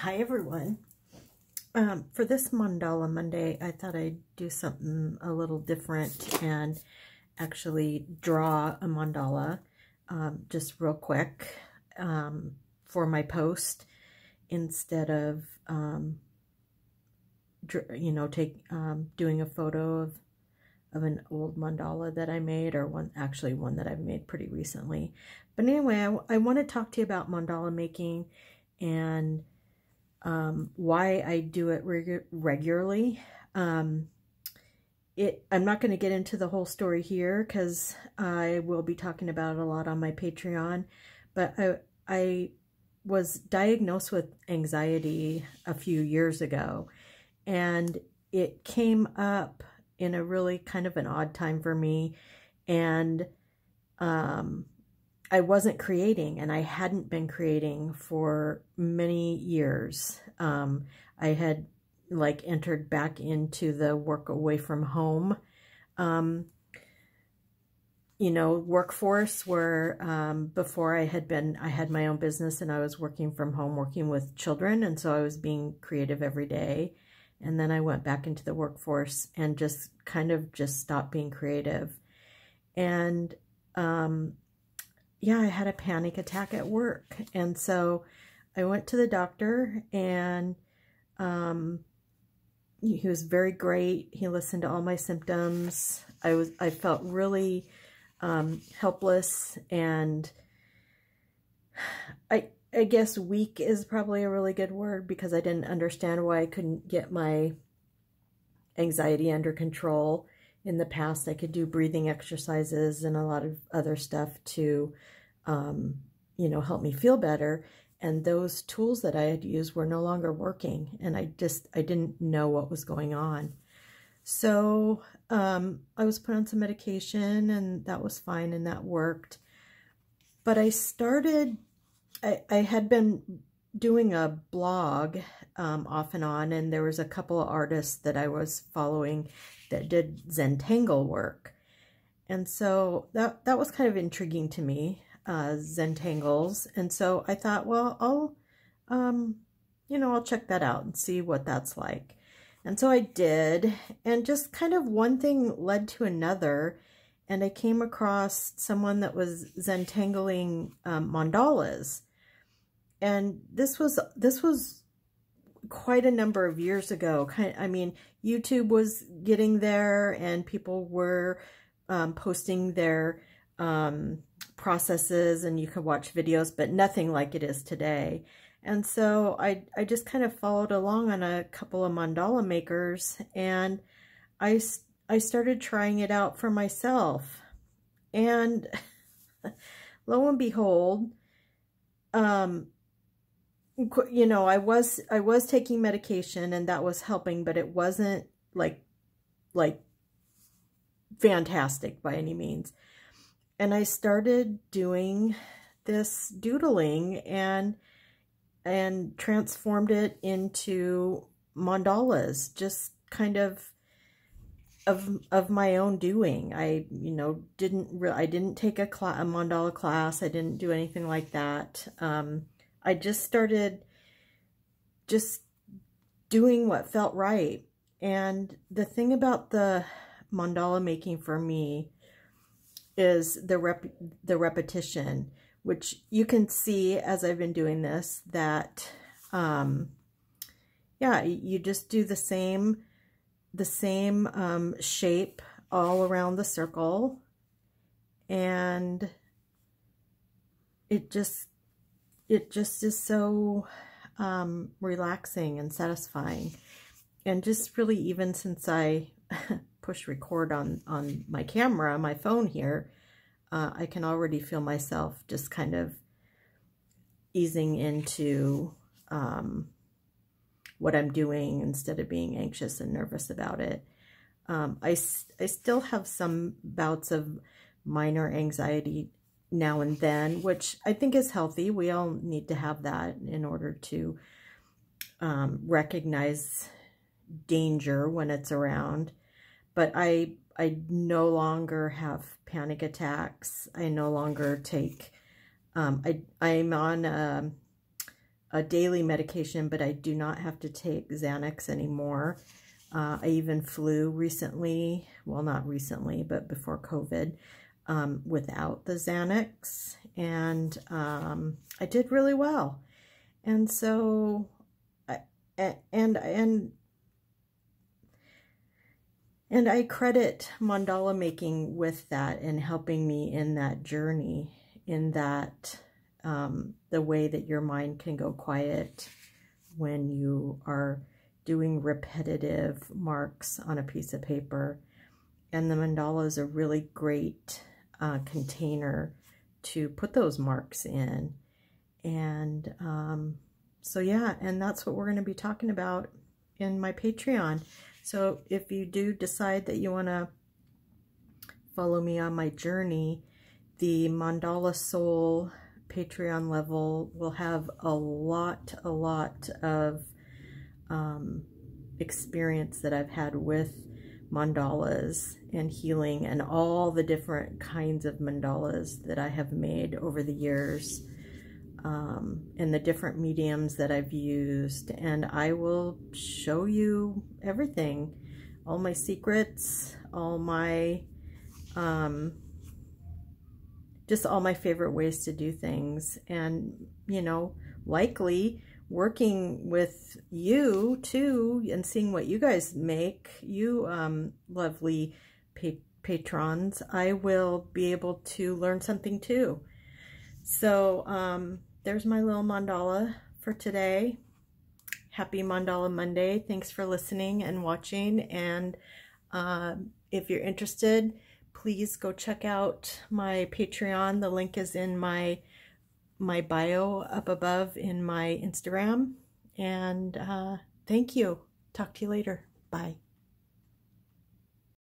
Hi everyone. For this Mandala Monday, I thought I'd do something a little different and actually draw a mandala just real quick for my post instead of, doing a photo of an old mandala that I made, or one that I've made pretty recently. But anyway, I want to talk to you about mandala making and why I do it regularly. I'm not going to get into the whole story here because I will be talking about it a lot on my Patreon, but I was diagnosed with anxiety a few years ago, and it came up in a really kind of an odd time for me, and I wasn't creating, and I hadn't been creating for many years. I had entered back into the work away from home, workforce where before I had my own business and I was working from home, working with children. And so I was being creative every day. And then I went back into the workforce and just stopped being creative. And, yeah, I had a panic attack at work. And so I went to the doctor, and he was very great. He listened to all my symptoms. I felt really helpless, and I guess weak is probably a really good word, because I didn't understand why I couldn't get my anxiety under control. In the past, I could do breathing exercises and a lot of other stuff to, help me feel better. And those tools that I had used were no longer working. And I didn't know what was going on. So I was put on some medication, and that was fine, and that worked. But I had been doing a blog off and on, and there was a couple of artists that I was following that did Zentangle work. And so that was kind of intriguing to me, Zentangles. And so I thought, well, I'll check that out and see what that's like. And so I did, and just kind of one thing led to another, and I came across someone that was Zentangling mandalas. And this was quite a number of years ago. YouTube was getting there, and people were posting their processes, and you could watch videos, but nothing like it is today. And so I just kind of followed along on a couple of mandala makers, and I started trying it out for myself. And lo and behold, I was taking medication, and that was helping, but it wasn't like fantastic by any means. And I started doing this doodling and transformed it into mandalas, just kind of my own doing. I didn't take a mandala class. I didn't do anything like that. I just started just doing what felt right. And the thing about the mandala making for me is the repetition, which you can see as I've been doing this, that yeah, you just do the same shape all around the circle, and it just is so relaxing and satisfying. And just really, even since I push record on my camera, my phone here, I can already feel myself just kind of easing into what I'm doing instead of being anxious and nervous about it. I still have some bouts of minor anxiety now and then, which I think is healthy. We all need to have that in order to recognize danger when it's around. But I no longer have panic attacks. I no longer take, I'm on a a daily medication, but I do not have to take Xanax anymore. I even flew recently, well, not recently, but before COVID, without the Xanax, and I did really well. And so, and I credit Mandala Making with that and helping me in that journey, in that the way that your mind can go quiet when you are doing repetitive marks on a piece of paper. And the mandala is a really great container to put those marks in. And so yeah, and that's what we're going to be talking about in my Patreon. So if you do decide that you want to follow me on my journey, the Mandala Soul Patreon level will have a lot of experience that I've had with mandalas and healing, and all the different kinds of mandalas that I have made over the years, and the different mediums that I've used. And I will show you everything, all my secrets, all my just all my favorite ways to do things. And you know, likely working with you too, and seeing what you guys make, you lovely patrons, I will be able to learn something too. So there's my little mandala for today. Happy Mandala Monday. Thanks for listening and watching. And if you're interested, please go check out my Patreon. The link is in my bio up above in my Instagram. And thank you. Talk to you later. Bye.